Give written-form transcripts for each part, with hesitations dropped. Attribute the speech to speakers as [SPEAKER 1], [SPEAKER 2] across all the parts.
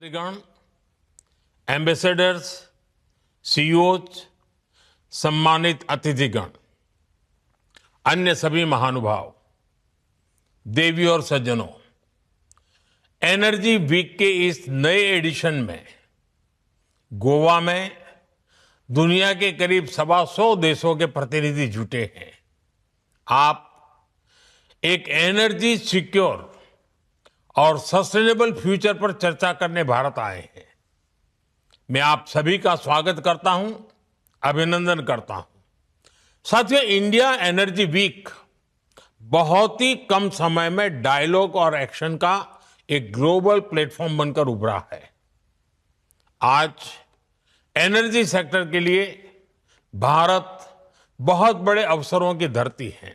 [SPEAKER 1] गण, ambassadors, CEOs, सम्मानित अतिथिगण, अन्य सभी महानुभाव, देवी और सज्जनों, एनर्जी वीक के इस नए एडिशन में गोवा में दुनिया के करीब 125 देशों के प्रतिनिधि जुटे हैं। आप एक एनर्जी सिक्योर और सस्टेनेबल फ्यूचर पर चर्चा करने भारत आए हैं। मैं आप सभी का स्वागत करता हूं, अभिनंदन करता हूं। साथियों, इंडिया एनर्जी वीक बहुत ही कम समय में डायलॉग और एक्शन का एक ग्लोबल प्लेटफॉर्म बनकर उभरा है। आज एनर्जी सेक्टर के लिए भारत बहुत बड़े अवसरों की धरती है।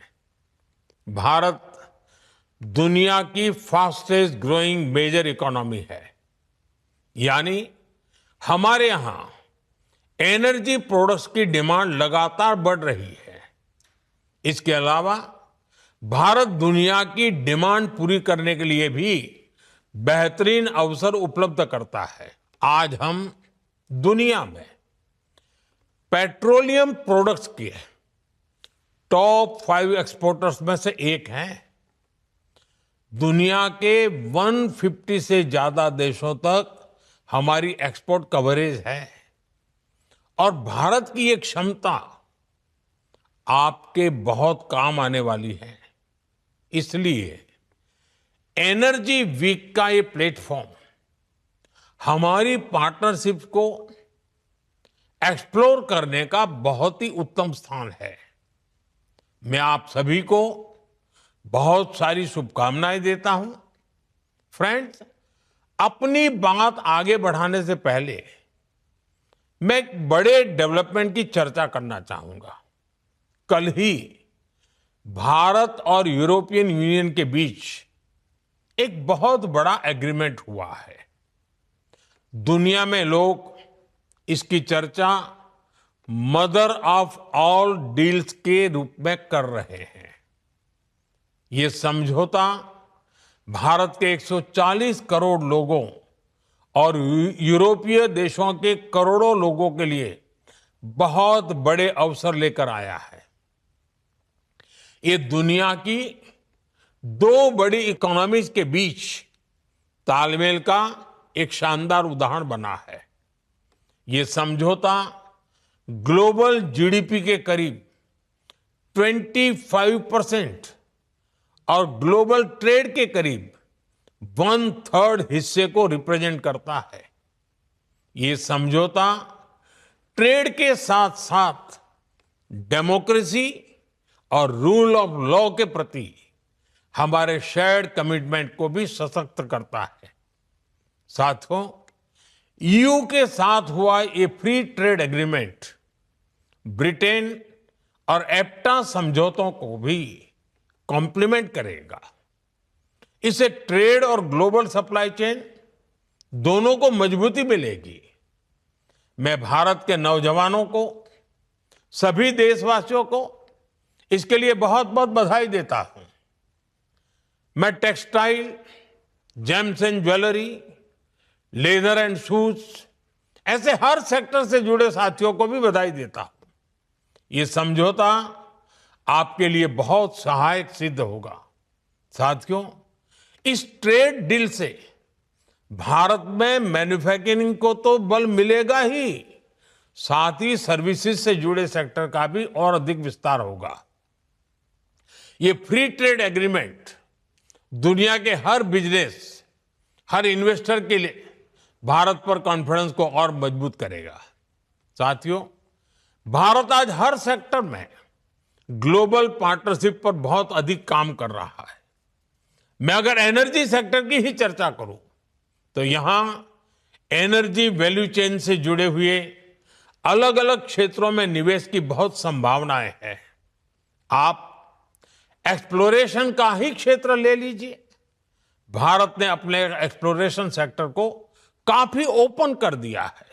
[SPEAKER 1] भारत दुनिया की फास्टेस्ट ग्रोइंग मेजर इकोनॉमी है, यानी हमारे यहां एनर्जी प्रोडक्ट्स की डिमांड लगातार बढ़ रही है। इसके अलावा भारत दुनिया की डिमांड पूरी करने के लिए भी बेहतरीन अवसर उपलब्ध करता है। आज हम दुनिया में पेट्रोलियम प्रोडक्ट्स के टॉप 5 एक्सपोर्टर्स में से एक हैं। दुनिया के 150 से ज्यादा देशों तक हमारी एक्सपोर्ट कवरेज है और भारत की ये क्षमता आपके बहुत काम आने वाली है। इसलिए एनर्जी वीक का ये प्लेटफॉर्म हमारी पार्टनरशिप को एक्सप्लोर करने का बहुत ही उत्तम स्थान है। मैं आप सभी को बहुत सारी शुभकामनाएं देता हूं। फ्रेंड्स, अपनी बात आगे बढ़ाने से पहले मैं एक बड़े डेवलपमेंट की चर्चा करना चाहूंगा। कल ही भारत और यूरोपियन यूनियन के बीच एक बहुत बड़ा एग्रीमेंट हुआ है। दुनिया में लोग इसकी चर्चा मदर ऑफ ऑल डील्स के रूप में कर रहे हैं। ये समझौता भारत के 140 करोड़ लोगों और यूरोपीय देशों के करोड़ों लोगों के लिए बहुत बड़े अवसर लेकर आया है। ये दुनिया की 2 बड़ी इकोनॉमीज के बीच तालमेल का एक शानदार उदाहरण बना है। ये समझौता ग्लोबल जीडीपी के करीब 25% और ग्लोबल ट्रेड के करीब 1/3 हिस्से को रिप्रेजेंट करता है। ये समझौता ट्रेड के साथ साथ डेमोक्रेसी और रूल ऑफ लॉ के प्रति हमारे शेयर्ड कमिटमेंट को भी सशक्त करता है। साथियों, ईयू के साथ हुआ ये फ्री ट्रेड एग्रीमेंट ब्रिटेन और एप्टा समझौतों को भी कॉम्प्लीमेंट करेगा। इससे ट्रेड और ग्लोबल सप्लाई चेन दोनों को मजबूती मिलेगी। मैं भारत के नौजवानों को, सभी देशवासियों को इसके लिए बहुत बहुत बधाई देता हूं। मैं textile, James and jewellery, leather and shoes ऐसे हर सेक्टर से जुड़े साथियों को भी बधाई देता हूं। ये समझौता आपके लिए बहुत सहायक सिद्ध होगा। साथियों, इस ट्रेड डील से भारत में मैन्युफैक्चरिंग को तो बल मिलेगा ही, साथ ही सर्विसेज से जुड़े सेक्टर का भी और अधिक विस्तार होगा। ये फ्री ट्रेड एग्रीमेंट दुनिया के हर बिजनेस, हर इन्वेस्टर के लिए भारत पर कॉन्फिडेंस को और मजबूत करेगा। साथियों, भारत आज हर सेक्टर में ग्लोबल पार्टनरशिप पर बहुत अधिक काम कर रहा है। मैं अगर एनर्जी सेक्टर की ही चर्चा करूं तो यहां एनर्जी वैल्यू चेन से जुड़े हुए अलग अलग क्षेत्रों में निवेश की बहुत संभावनाएं हैं। आप एक्सप्लोरेशन का ही क्षेत्र ले लीजिए। भारत ने अपने एक्सप्लोरेशन सेक्टर को काफी ओपन कर दिया है।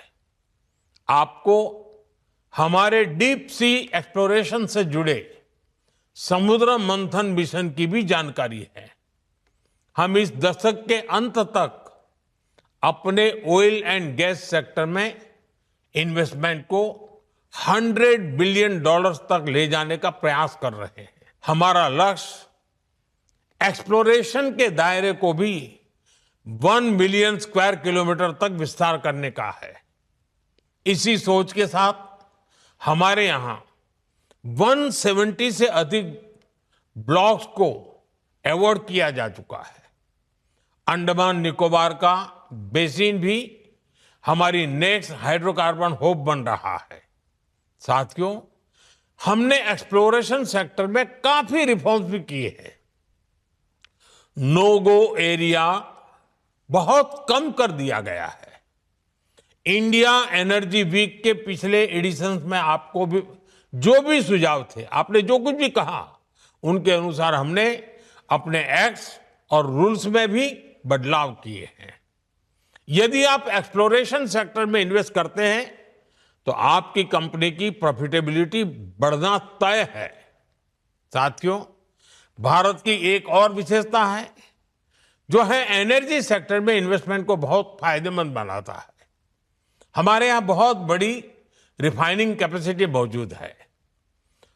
[SPEAKER 1] आपको हमारे डीप सी एक्सप्लोरेशन से जुड़े समुद्र मंथन मिशन की भी जानकारी है। हम इस दशक के अंत तक अपने ऑयल एंड गैस सेक्टर में इन्वेस्टमेंट को 100 बिलियन डॉलर्स तक ले जाने का प्रयास कर रहे हैं। हमारा लक्ष्य एक्सप्लोरेशन के दायरे को भी 1 मिलियन स्क्वायर किलोमीटर तक विस्तार करने का है। इसी सोच के साथ हमारे यहां 170 से अधिक ब्लॉक्स को अवार्ड किया जा चुका है। अंडमान निकोबार का बेसिन भी हमारी नेक्स्ट हाइड्रोकार्बन हब बन रहा है। साथियों, हमने एक्सप्लोरेशन सेक्टर में काफी रिफॉर्म्स भी किए हैं। नो गो एरिया बहुत कम कर दिया गया है। इंडिया एनर्जी वीक के पिछले एडिशंस में आपको भी जो भी सुझाव थे, आपने जो कुछ भी कहा, उनके अनुसार हमने अपने एक्ट्स और रूल्स में भी बदलाव किए हैं। यदि आप एक्सप्लोरेशन सेक्टर में इन्वेस्ट करते हैं तो आपकी कंपनी की प्रॉफिटेबिलिटी बढ़ना तय है। साथियों, भारत की एक और विशेषता है जो है एनर्जी सेक्टर में इन्वेस्टमेंट को बहुत फायदेमंद बनाता है। हमारे यहां बहुत बड़ी रिफाइनिंग कैपेसिटी मौजूद है।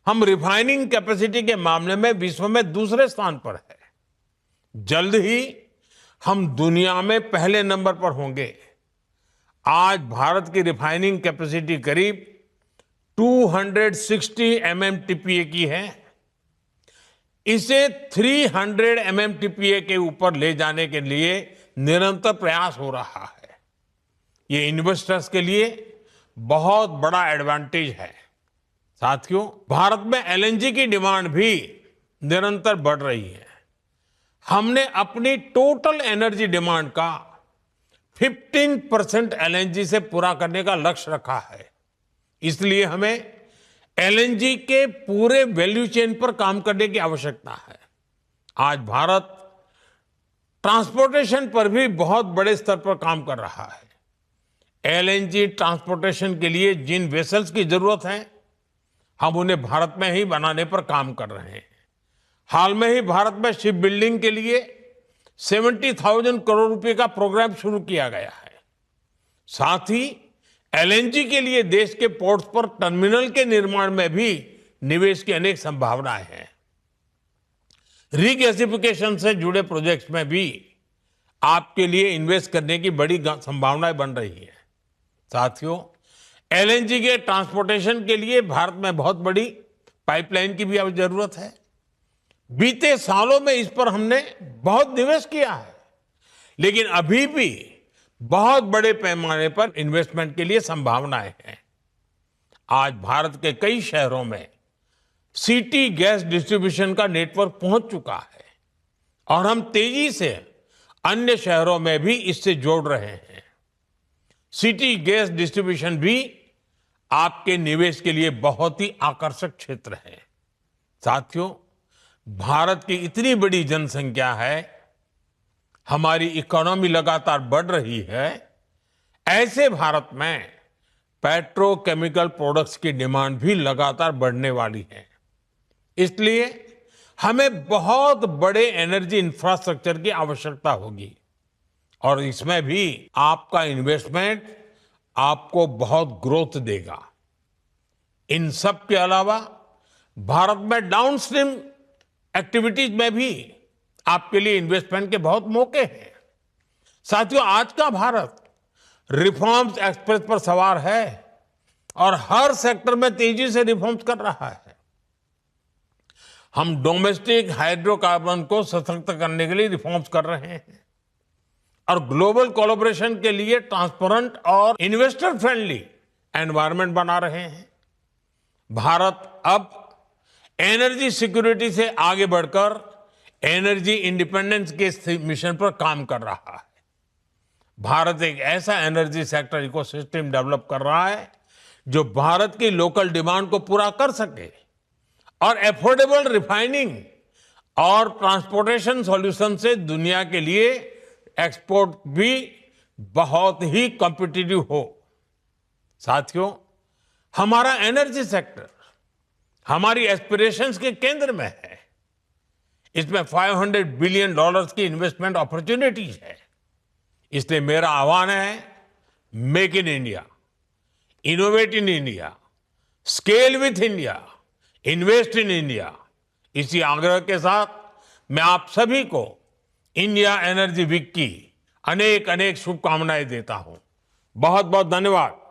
[SPEAKER 1] हम रिफाइनिंग कैपेसिटी के मामले में विश्व में दूसरे स्थान पर है। जल्द ही हम दुनिया में पहले नंबर पर होंगे। आज भारत की रिफाइनिंग कैपेसिटी करीब 260 MMTPA की है। इसे 300 MMTPA के ऊपर ले जाने के लिए निरंतर प्रयास हो रहा है। ये इन्वेस्टर्स के लिए बहुत बड़ा एडवांटेज है। साथियों, भारत में LNG की डिमांड भी निरंतर बढ़ रही है। हमने अपनी टोटल एनर्जी डिमांड का 15% LNG से पूरा करने का लक्ष्य रखा है। इसलिए हमें LNG के पूरे वैल्यू चेन पर काम करने की आवश्यकता है। आज भारत ट्रांसपोर्टेशन पर भी बहुत बड़े स्तर पर काम कर रहा है। LNG ट्रांसपोर्टेशन के लिए जिन वेसल्स की जरूरत है, हम उन्हें भारत में ही बनाने पर काम कर रहे हैं। हाल में ही भारत में शिप बिल्डिंग के लिए 70,000 करोड़ रुपए का प्रोग्राम शुरू किया गया है। साथ ही LNG के लिए देश के पोर्ट्स पर टर्मिनल के निर्माण में भी निवेश की अनेक संभावनाएं हैं। रीगैसिफिकेशन से जुड़े प्रोजेक्ट्स में भी आपके लिए इन्वेस्ट करने की बड़ी संभावनाएं बन रही है। साथियों, LNG के ट्रांसपोर्टेशन के लिए भारत में बहुत बड़ी पाइपलाइन की भी अब जरूरत है। बीते सालों में इस पर हमने बहुत निवेश किया है, लेकिन अभी भी बहुत बड़े पैमाने पर इन्वेस्टमेंट के लिए संभावनाएं हैं। आज भारत के कई शहरों में सिटी गैस डिस्ट्रीब्यूशन का नेटवर्क पहुंच चुका है और हम तेजी से अन्य शहरों में भी इससे जोड़ रहे हैं। सिटी गैस डिस्ट्रीब्यूशन भी आपके निवेश के लिए बहुत ही आकर्षक क्षेत्र है। साथियों, भारत की इतनी बड़ी जनसंख्या है, हमारी इकोनॉमी लगातार बढ़ रही है। ऐसे भारत में पेट्रोकेमिकल प्रोडक्ट्स की डिमांड भी लगातार बढ़ने वाली है। इसलिए हमें बहुत बड़े एनर्जी इंफ्रास्ट्रक्चर की आवश्यकता होगी और इसमें भी आपका इन्वेस्टमेंट आपको बहुत ग्रोथ देगा। इन सब के अलावा भारत में डाउनस्ट्रीम एक्टिविटीज में भी आपके लिए इन्वेस्टमेंट के बहुत मौके हैं। साथियों, आज का भारत रिफॉर्म्स एक्सप्रेस पर सवार है और हर सेक्टर में तेजी से रिफॉर्म्स कर रहा है। हम डोमेस्टिक हाइड्रोकार्बन को सशक्त करने के लिए रिफॉर्म्स कर रहे हैं और ग्लोबल कोलैबोरेशन के लिए ट्रांसपेरेंट और इन्वेस्टर फ्रेंडली एनवायरनमेंट बना रहे हैं। भारत अब एनर्जी सिक्योरिटी से आगे बढ़कर एनर्जी इंडिपेंडेंस के मिशन पर काम कर रहा है। भारत एक ऐसा एनर्जी सेक्टर इकोसिस्टम डेवलप कर रहा है जो भारत की लोकल डिमांड को पूरा कर सके और एफोर्डेबल रिफाइनिंग और ट्रांसपोर्टेशन सॉल्यूशन से दुनिया के लिए एक्सपोर्ट भी बहुत ही कॉम्पिटिटिव हो। साथियों, हमारा एनर्जी सेक्टर हमारी एस्पिरेशंस के केंद्र में है। इसमें $500 बिलियन की इन्वेस्टमेंट अपॉर्चुनिटीज है। इसलिए मेरा आह्वान है, make in India, innovate in India, scale with India, invest in India. इसी आग्रह के साथ मैं आप सभी को इंडिया एनर्जी वीक की अनेक अनेक शुभकामनाएं देता हूं। बहुत बहुत धन्यवाद।